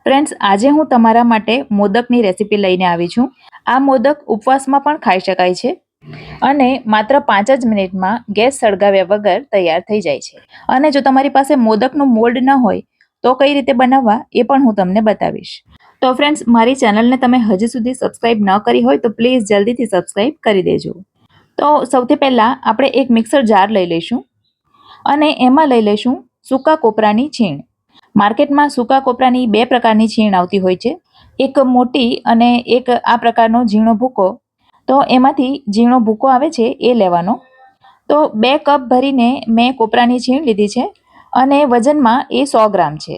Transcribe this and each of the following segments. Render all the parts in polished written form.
Friends, આજે હું તમારા માટે મોદકની રેસીપી લઈને આવી છું. આ મોદક ઉપવાસમાં પણ ખાઈ શકાય છે અને માત્ર 5 જ મિનિટમાં ગેસ સળગાવ્યા વગર તૈયાર થઈ જાય છે. અને જો તમારી પાસે મોદકનું મોલ્ડ ન હોય તો કઈ રીતે બનાવવા એ પણ હું તમને બતાવીશ. તો ફ્રેન્ડ્સ, મારી ચેનલને તમે હજી સુધી સબસ્ક્રાઇબ ન કરી હોય તો પ્લીઝ જલ્દીથી સબસ્ક્રાઇબ કરી દેજો. તો સૌથી પહેલાં આપણે એક મિક્સર જાર લઈ લઈશું અને એમાં લઈ લઈશું સૂકા કોપરાની છીણ. માર્કેટમાં સૂકા કોપરાની 2 પ્રકારની છીણ આવતી હોય છે, એક મોટી અને એક આ પ્રકારનો ઝીણો ભૂકો. તો એમાંથી ઝીણો ભૂકો આવે છે એ લેવાનો. તો 2 કપ ભરીને મેં કોપરાની છીણ લીધી છે અને વજનમાં એ 100 ગ્રામ છે.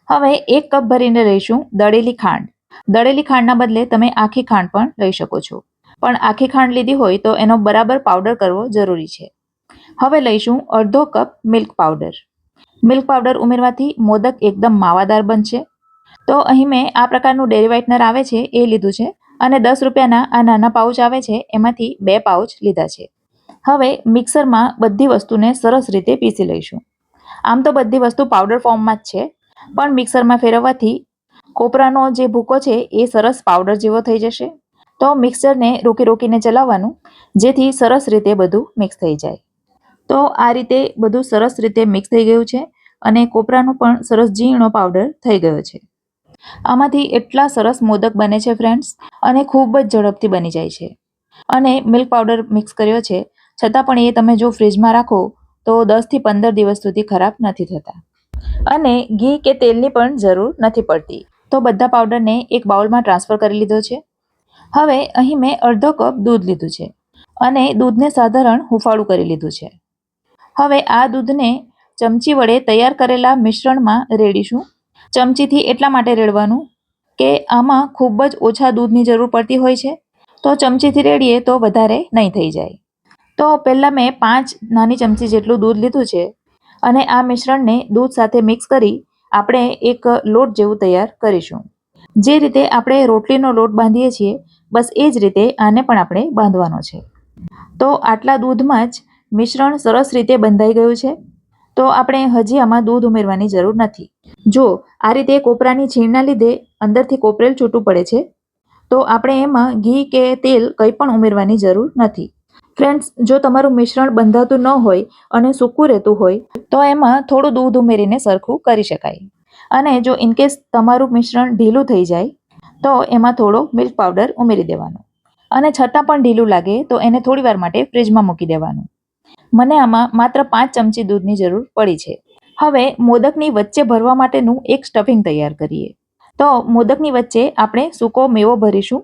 હવે 1 કપ ભરીને લઈશું દળેલી ખાંડ. દળેલી ખાંડના બદલે તમે આખી ખાંડ પણ લઈ શકો છો, પણ આખી ખાંડ લીધી હોય તો એનો બરાબર પાવડર કરવો જરૂરી છે. હવે લઈશું અડધો cup milk powder. Milk powder ઉમેરવાથી મોદક એકદમ માવાદાર બનશે. તો અહીં મેં આ પ્રકારનું ડેરી વ્હાઇટનર આવે છે એ લીધું છે અને 10 રૂપિયાના આ નાના પાઉચ આવે છે એમાંથી 2 પાઉચ લીધા છે. હવે મિક્સરમાં બધી વસ્તુને સરસ રીતે પીસી લઈશું. આમ તો બધી વસ્તુ પાવડર ફોર્મમાં જ છે, પણ મિક્સરમાં ફેરવવાથી કોપરાનો જે ભૂકો છે એ સરસ પાવડર જેવો થઈ જશે. તો મિક્સરને રોકીને ચલાવવાનું, જેથી સરસ રીતે બધું મિક્સ થઈ જાય. તો આ રીતે બધું સરસ રીતે મિક્સ થઈ ગયું છે અને કોપરાનો પણ સરસ ઝીણો પાવડર થઈ ગયો છે. આમાંથી એટલા સરસ મોદક બને છે ફ્રેન્ડ્સ, અને ખૂબ જ ઝડપથી બની જાય છે. અને મિલ્ક પાવડર મિક્સ કર્યો છે છતાં પણ એ તમે જો ફ્રીજમાં રાખો તો 10 થી 15 દિવસ સુધી ખરાબ નથી થતા. અને ઘી કે તેલની પણ જરૂર નથી પડતી. તો બધા પાવડરને એક બાઉલમાં ટ્રાન્સફર કરી લીધો છે. હવે અહીં મેં અડધો કપ દૂધ લીધું છે અને દૂધને સાધારણ હુંફાળું કરી લીધું છે. હવે આ દૂધને ચમચી વડે તૈયાર કરેલા મિશ્રણમાં રેડીશું. ચમચીથી એટલા માટે રેડવાનું કે આમાં ખૂબ જ ઓછા દૂધની જરૂર પડતી હોય છે, તો ચમચીથી રેડીએ તો વધારે નહીં થઈ જાય. તો પહેલાં મેં 5 નાની ચમચી જેટલું દૂધ લીધું છે અને આ મિશ્રણને દૂધ સાથે મિક્સ કરી આપણે એક લોટ જેવું તૈયાર કરીશું. જે રીતે આપણે રોટલીનો લોટ બાંધીએ છીએ બસ એ જ રીતે આને પણ આપણે બાંધવાનો છે. તો આટલા દૂધમાં જ મિશ્રણ સરસ રીતે બંધાઈ ગયું છે. તો આપણે હજી આમાં દૂધ ઉમેરવાની જરૂર નથી. જો આ રીતે કોપરાની છીણના લીધે અંદરથી કોપરેલ છૂટું પડે છે, તો આપણે એમાં ઘી કે તેલ કંઈ પણ ઉમેરવાની જરૂર નથી. ફ્રેન્ડ્સ, જો તમારું મિશ્રણ બંધાતું ન હોય અને સૂકું રહેતું હોય તો એમાં થોડું દૂધ ઉમેરીને સરખું કરી શકાય. અને જો ઇનકેસ તમારું મિશ્રણ ઢીલું થઈ જાય તો એમાં થોડો મિલ્ક પાવડર ઉમેરી દેવાનો. અને છતાં પણ ઢીલું લાગે તો એને થોડી વાર માટે ફ્રીજમાં મૂકી દેવાનું. મને આમાં માત્ર 5 ચમચી દૂધની જરૂર પડી છે. હવે મોદકની વચ્ચે ભરવા માટેનું એક સ્ટફિંગ તૈયાર કરીએ. તો મોદકની વચ્ચે આપણે સૂકો મેવો ભરીશું.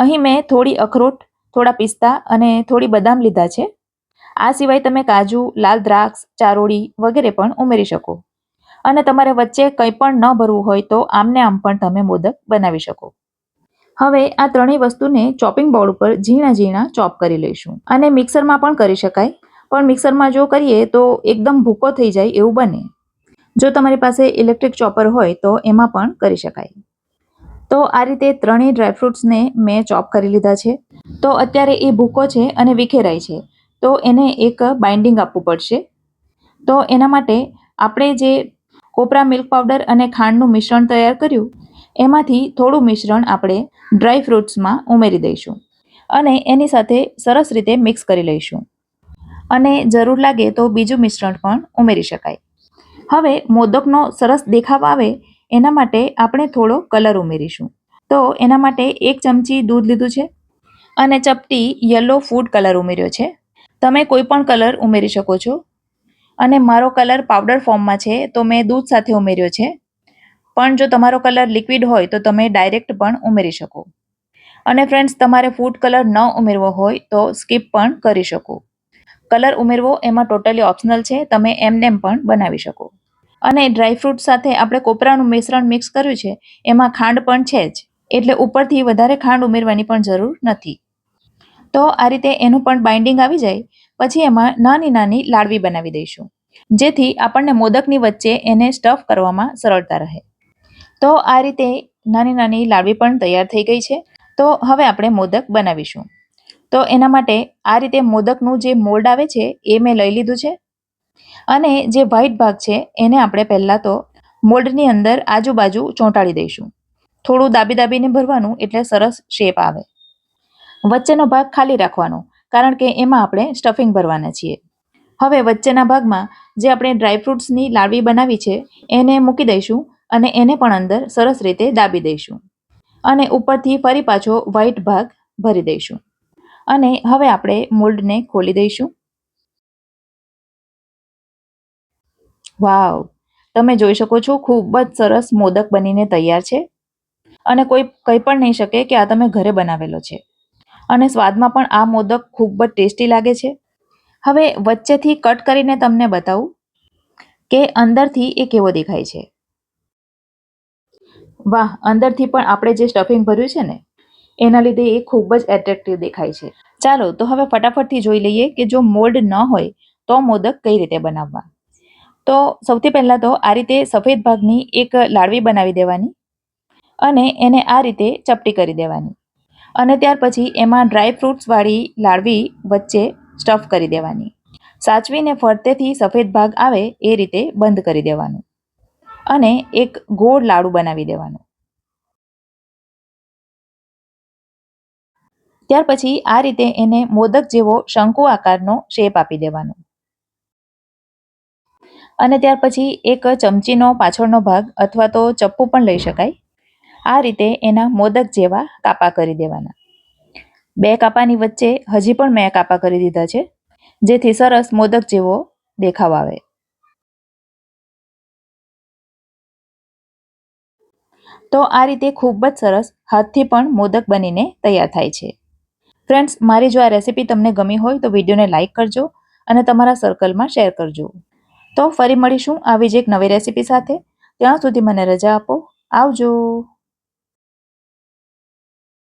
અહીં મેં થોડી અખરોટ, થોડા પિસ્તા અને થોડી બદામ લીધા છે. આ સિવાય તમે કાજુ, લાલ દ્રાક્ષ, ચારોળી વગેરે પણ ઉમેરી શકો. અને તમારે વચ્ચે કંઈ પણ ન ભરવું હોય તો આમને આમ પણ તમે મોદક બનાવી શકો. હવે આ ત્રણેય વસ્તુને ચોપિંગ બોર્ડ ઉપર ઝીણા ચોપ કરી લઈશું. અને મિક્સરમાં પણ કરી શકાય, પણ મિક્સરમાં જો કરીએ તો એકદમ ભૂકો થઈ જાય એવું બને. જો તમારી પાસે ઇલેક્ટ્રિક ચોપર હોય તો એમાં પણ કરી શકાય. તો આ રીતે ત્રણેય ડ્રાયફ્રૂટ્સને મેં ચોપ કરી લીધા છે. તો અત્યારે એ ભૂકો છે અને વિખેરાય છે, તો એને એક બાઇન્ડિંગ આપવું પડશે. તો એના માટે આપણે જે કોપરા મિલ્ક પાવડર અને ખાંડનું મિશ્રણ તૈયાર કર્યું એમાંથી થોડું મિશ્રણ આપણે ડ્રાયફ્રૂટ્સમાં ઉમેરી દઈશું અને એની સાથે સરસ રીતે મિક્સ કરી લઈશું. અને જરૂર લાગે તો બીજું મિશ્રણ પણ ઉમેરી શકાય. હવે મોદકનો સરસ દેખાવ આવે એના માટે આપણે થોડો કલર ઉમેરીશું. તો એના માટે 1 ચમચી દૂધ લીધું છે અને ચપટી યલો ફૂડ કલર ઉમેર્યો છે. તમે કોઈ પણ કલર ઉમેરી શકો છો. અને મારો કલર પાવડર ફોર્મમાં છે તો મેં દૂધ સાથે ઉમેર્યો છે, પણ જો તમારો કલર લિક્વિડ હોય તો તમે ડાયરેક્ટ પણ ઉમેરી શકો. અને ફ્રેન્ડ્સ, તમારે ફૂડ કલર ન ઉમેરવો હોય તો સ્કીપ પણ કરી શકો. કલર ઉમેરવો એમાં ટોટલી ઓપ્શનલ છે, તમે એમનેમ પણ બનાવી શકો. અને ડ્રાયફ્રૂટ સાથે આપણે કોપરાનું મિશ્રણ મિક્સ કર્યું છે એમાં ખાંડ પણ છે જ, એટલે ઉપરથી વધારે ખાંડ ઉમેરવાની પણ જરૂર નથી. તો આ રીતે એનું પણ બાઇન્ડિંગ આવી જાય પછી એમાં નાની લાડવી બનાવી દઈશું, જેથી આપણને મોદકની વચ્ચે એને સ્ટફ કરવામાં સરળતા રહે. તો આ રીતે નાની લાડવી પણ તૈયાર થઈ ગઈ છે. તો હવે આપણે મોદક બનાવીશું. તો એના માટે આ રીતે મોદકનું જે મોલ્ડ આવે છે એ મેં લઈ લીધું છે અને જે વ્હાઈટ ભાગ છે એને આપણે પહેલાં તો મોલ્ડની અંદર આજુબાજુ ચોંટાડી દઈશું. થોડું દાબી દાબીને ભરવાનું એટલે સરસ શેપ આવે. વચ્ચેનો ભાગ ખાલી રાખવાનો, કારણ કે એમાં આપણે સ્ટફિંગ ભરવાના છીએ. હવે વચ્ચેના ભાગમાં જે આપણે ડ્રાયફ્રૂટ્સની લાડવી બનાવી છે એને મૂકી દઈશું અને એને પણ અંદર સરસ રીતે દાબી દઈશું. અને ઉપરથી ફરી પાછો વ્હાઈટ ભાગ ભરી દઈશું. અને હવે આપણે મોલ્ડને ખોલી દઈશું. વાવ, તમે જોઈ શકો છો ખૂબ જ સરસ મોદક બનીને તૈયાર છે. અને કોઈ કંઈ પણ નહીં શકે કે આ તમે ઘરે બનાવેલો છે. અને સ્વાદમાં પણ આ મોદક ખૂબ જ ટેસ્ટી લાગે છે. હવે વચ્ચેથી કટ કરીને તમને બતાવું કે અંદરથી એ કેવો દેખાય છે. વાહ, અંદરથી પણ આપણે જે સ્ટફિંગ ભર્યું છે ને એના લીધે એ ખૂબ જ એટ્રેક્ટિવ દેખાય છે. ચાલો તો હવે ફટાફટથી જોઈ લઈએ કે જો મોલ્ડ ન હોય તો મોદક કઈ રીતે બનાવવા. તો સૌથી પહેલાં તો આ રીતે સફેદ ભાગની એક લાડવી બનાવી દેવાની અને એને આ રીતે ચપટી કરી દેવાની. અને ત્યાર પછી એમાં ડ્રાયફ્રૂટ્સવાળી લાડવી વચ્ચે સ્ટફ કરી દેવાની. સાચવીને ફરતેથી સફેદ ભાગ આવે એ રીતે બંધ કરી દેવાનું અને એક ગોળ લાડુ બનાવી દેવાનું. ત્યાર પછી આ રીતે એને મોદક જેવો શંકુ આકારનો શેપ આપી દેવાનો. અને ત્યાર પછી એક ચમચીનો પાછળનો ભાગ અથવા તો ચપ્પુ પણ લઈ શકાય. આ રીતે એના મોદક જેવા કાપા કરી દેવાના. 2 કાપાની વચ્ચે હજી પણ મેં કાપા કરી દીધા છે, જેથી સરસ મોદક જેવો દેખાવ આવે. તો આ રીતે ખૂબ જ સરસ હાથથી પણ મોદક બનીને તૈયાર થાય છે. ફ્રેન્ડ્સ, મારી જો આ રેસીપી તમને ગમી હોય તો વિડીયોને લાઇક કરજો અને તમારા સર્કલમાં શેર કરજો. તો ફરી મળીશું આવી જ એક નવી રેસીપી સાથે. ત્યાં સુધી મને રજા આપો. આવજો.